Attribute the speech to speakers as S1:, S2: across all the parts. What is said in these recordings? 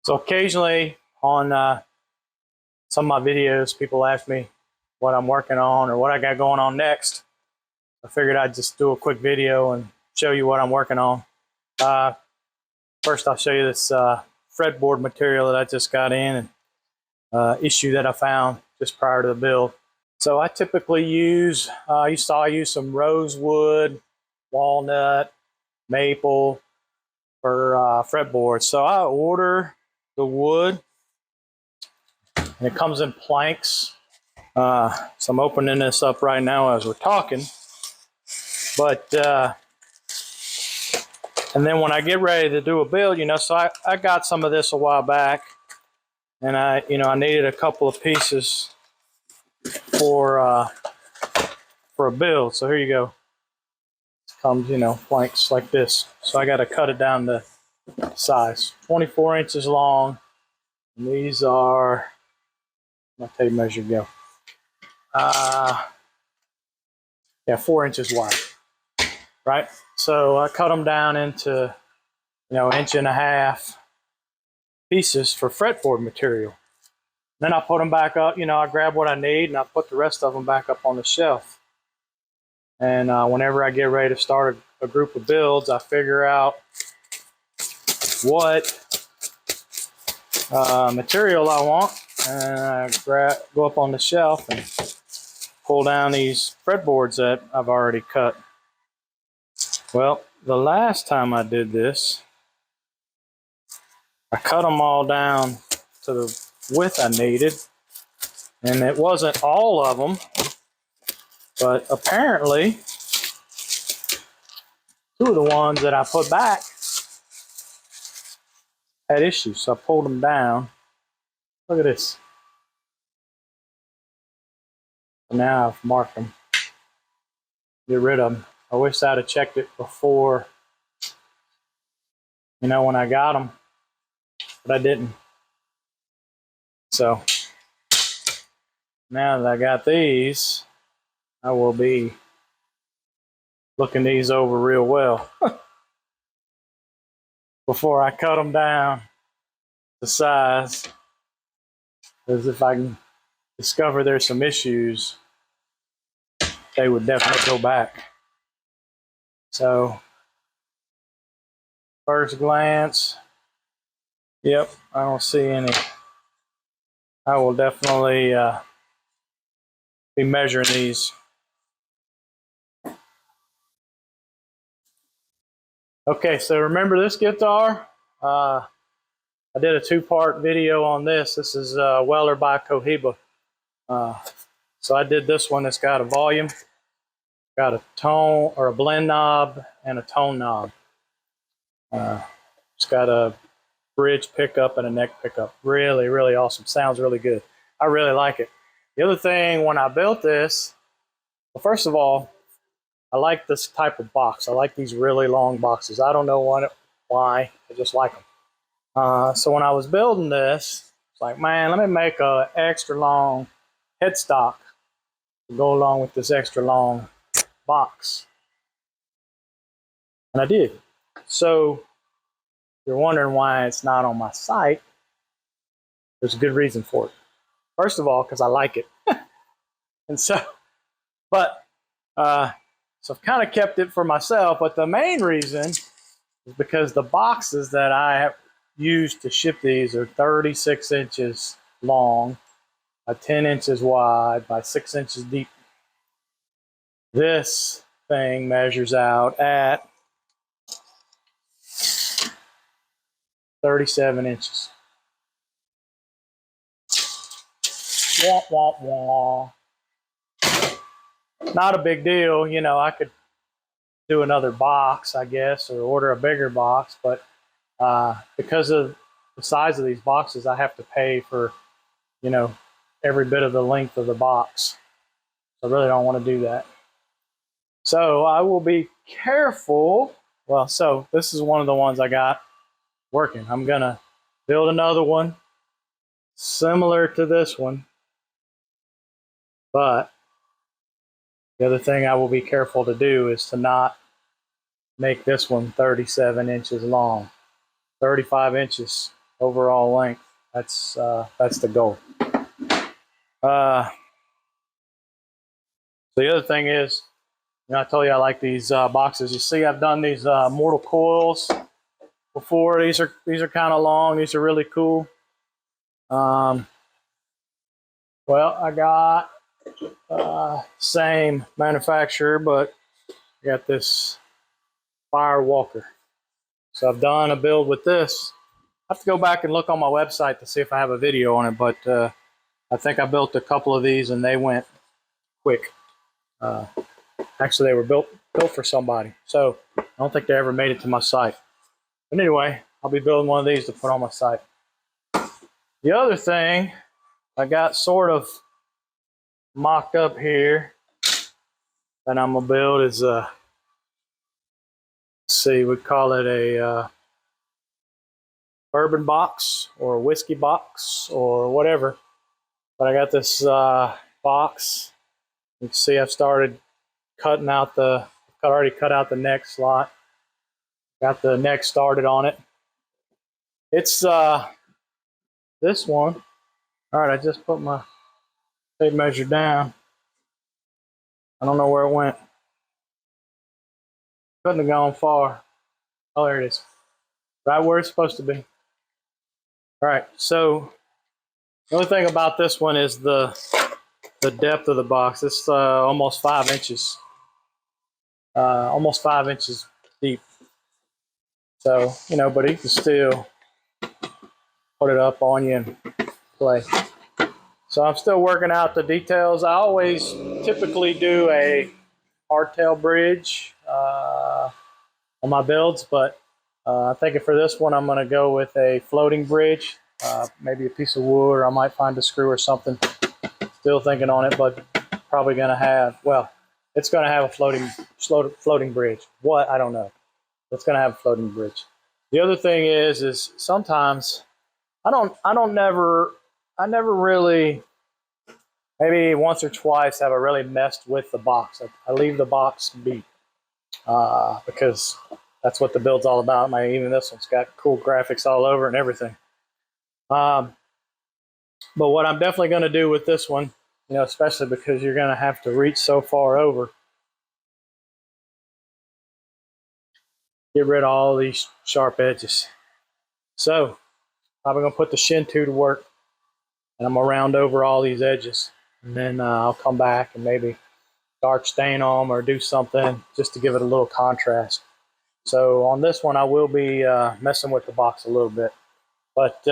S1: So occasionally on some of my videos, people ask me what I'm working on or what I got going on next. I figured I'd just do a quick video and show you what I'm working on. First, I'll show you this fretboard material that I just got in and issue that I found just prior to the build. So I typically use, I use some rosewood, walnut, maple for fretboard. So I order the wood and it comes in planks. So I'm opening this up right now as we're talking. But and then when I get ready to do a build, so I got some of this a while back, and I needed a couple of pieces for a build. So here you go. It comes, planks like this. So I got to cut it down to size, 24 inches long. And these are, I'll tell you measure go. Yeah, 4 inches wide, right? So I cut them down into, 1.5 inch pieces for fretboard material. Then I put them back up, I grab what I need and I put the rest of them back up on the shelf. And whenever I get ready to start a group of builds, I figure out what material I want, and I go up on the shelf and pull down these fretboards that I've already cut. Well, the last time I did this, I cut them all down to the width I needed, and it wasn't all of them, but apparently two of the ones that I put back had issues, so I pulled them down. Look at this. Now I've marked them. Get rid of them. I wish I'd have checked it before, when I got them, but I didn't. So now that I got these, I will be looking these over real well before I cut them down to size, because if I can discover there's some issues, they would definitely go back. So first glance, yep, I don't see any. I will definitely be measuring these. Okay, so remember this guitar? I did a two-part video on this. This is Weller by Cohiba. So I did this one. It's got a volume, got a tone or a blend knob, and a tone knob. It's got a bridge pickup and a neck pickup. Really, really awesome. Sounds really good. I really like it. The other thing, when I built this, well, first of all, I like this type of box. I like these really long boxes. I don't know why. I just like them. So when I was building this, it's like, man, let me make an extra long headstock to go along with this extra long box. And I did. So if you're wondering why it's not on my site, there's a good reason for it. First of all, because I like it. And so, but, so I've kind of kept it for myself, but the main reason is because the boxes that I have used to ship these are 36 inches long, 10 inches wide by 6 inches deep. This thing measures out at 37 inches. Wah, wah, wah. Not a big deal. I could do another box, I guess, or order a bigger box, but because of the size of these boxes, I have to pay for, every bit of the length of the box. So I really don't want to do that. So I will be careful. Well, so this is one of the ones I got working. I'm going to build another one similar to this one. But the other thing I will be careful to do is to not make this one 37 inches long. 35 inches overall length. That's the goal. The other thing is, I told you I like these boxes. You see, I've done these Mortal Coils before. These are kind of long. These are really cool. Well, I got same manufacturer, but I got this Firewalker. So I've done a build with this. I have to go back and look on my website to see if I have a video on it, but I think I built a couple of these and they went quick. Actually, they were built for somebody, so I don't think they ever made it to my site. But anyway, I'll be building one of these to put on my site. The other thing I got sort of mocked up here that I'm gonna build is let's see, we call it a bourbon box or a whiskey box or whatever. But I got this box. You can see I've started cutting out already cut out the neck slot. Got the neck started on it. It's this one. All right, I just put my tape measure down. I don't know where it went. Couldn't have gone far. Oh, there it is. Right where it's supposed to be. All right, so the only thing about this one is the depth of the box. It's almost 5 inches. Almost 5 inches deep. So, but you can still put it up on you and play. So I'm still working out the details. I always typically do a hardtail bridge on my builds, but I'm thinking for this one I'm going to go with a floating bridge, maybe a piece of wood, or I might find a screw or something. Still thinking on it, but probably going to have, well, it's going to have a floating bridge. What? I don't know. It's going to have a floating bridge. The other thing is sometimes I never really, maybe once or twice have I really messed with the box. I leave the box be because that's what the build's all about. Even this one's got cool graphics all over and everything. But what I'm definitely going to do with this one, especially because you're going to have to reach so far over, get rid of all these sharp edges. So I'm going to put the Shin-2 to work, and I'm going to round over all these edges. And then I'll come back and maybe dark stain them or do something just to give it a little contrast. So on this one, I will be messing with the box a little bit. But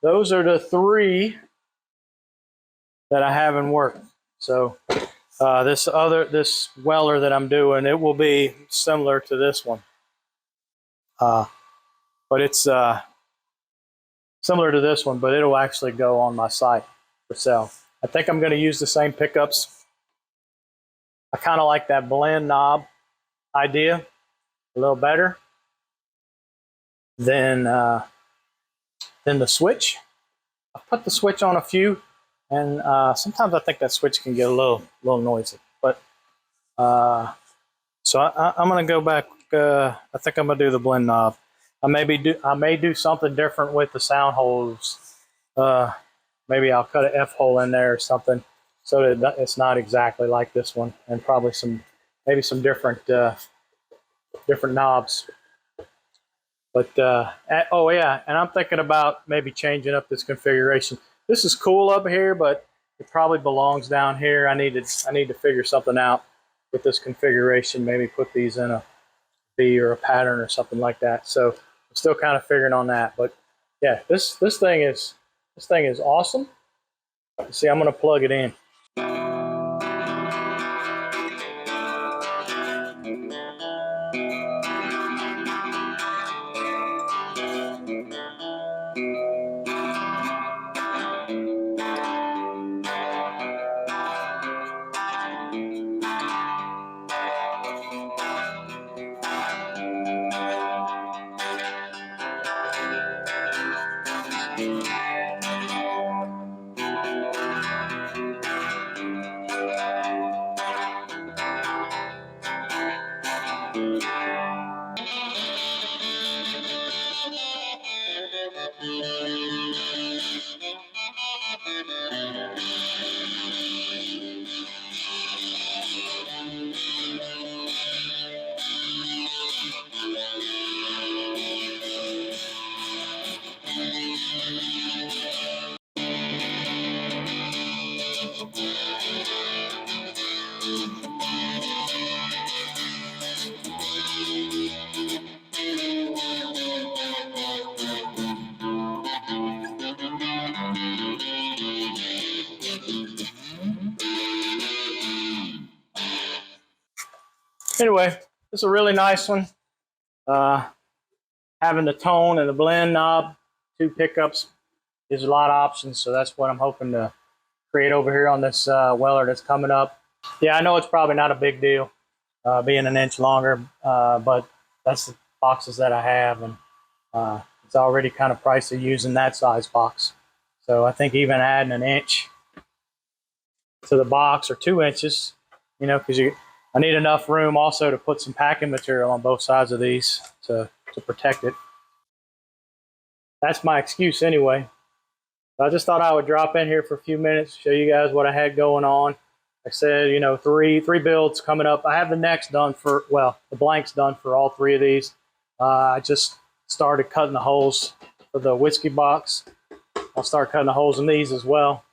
S1: those are the 3 that I have in work. So this Weller that I'm doing, it will be similar to this one. But it's similar to this one, but it'll actually go on my site for sale. I think I'm going to use the same pickups. I kind of like that blend knob idea a little better than the switch. I've put the switch on a few, and sometimes I think that switch can get a little noisy. But so I'm going to go back. I think I'm going to do the blend knob. I may do something different with the sound holes. Maybe I'll cut an F hole in there or something, so that it's not exactly like this one, and probably maybe some different knobs. But oh yeah, and I'm thinking about maybe changing up this configuration. This is cool up here, but it probably belongs down here. I need to figure something out with this configuration. Maybe put these in a V or a pattern or something like that. So I'm still kind of figuring on that. But yeah, this thing is awesome. See, I'm going to plug it in. Anyway, it's a really nice one. Having the tone and the blend knob, 2 pickups, gives a lot of options. So that's what I'm hoping to create over here on this Weller that's coming up. Yeah, I know it's probably not a big deal being an inch longer, but that's the boxes that I have, and it's already kind of pricey using that size box. So I think even adding an inch to the box, or 2 inches, you know, because I need enough room also to put some packing material on both sides of these to protect it. That's my excuse anyway. I just thought I would drop in here for a few minutes, show you guys what I had going on. Like I said, you know, three builds coming up. I have the necks done for, well, the blanks done for all 3 of these. I just started cutting the holes for the whiskey box. I'll start cutting the holes in these as well.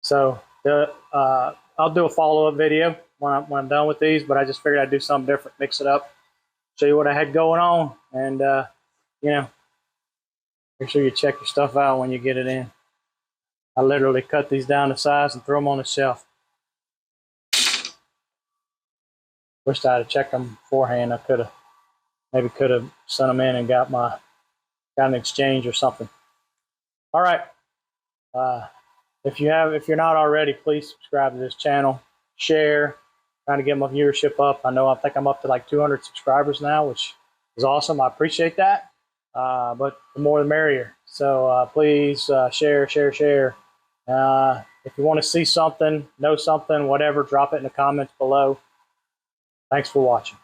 S1: So I'll do a follow-up video when I'm done with these, but I just figured I'd do something different, mix it up, show you what I had going on, and you know, make sure you check your stuff out when you get it in. I literally cut these down to size and throw them on the shelf. Wished I had checked them beforehand. I maybe could have sent them in and got an exchange or something. All right. If you're not already, please subscribe to this channel, share, trying to get my viewership up. I think I'm up to like 200 subscribers now, which is awesome. I appreciate that. But the more the merrier. So please share. If you want to see something, know something, whatever, drop it in the comments below. Thanks for watching.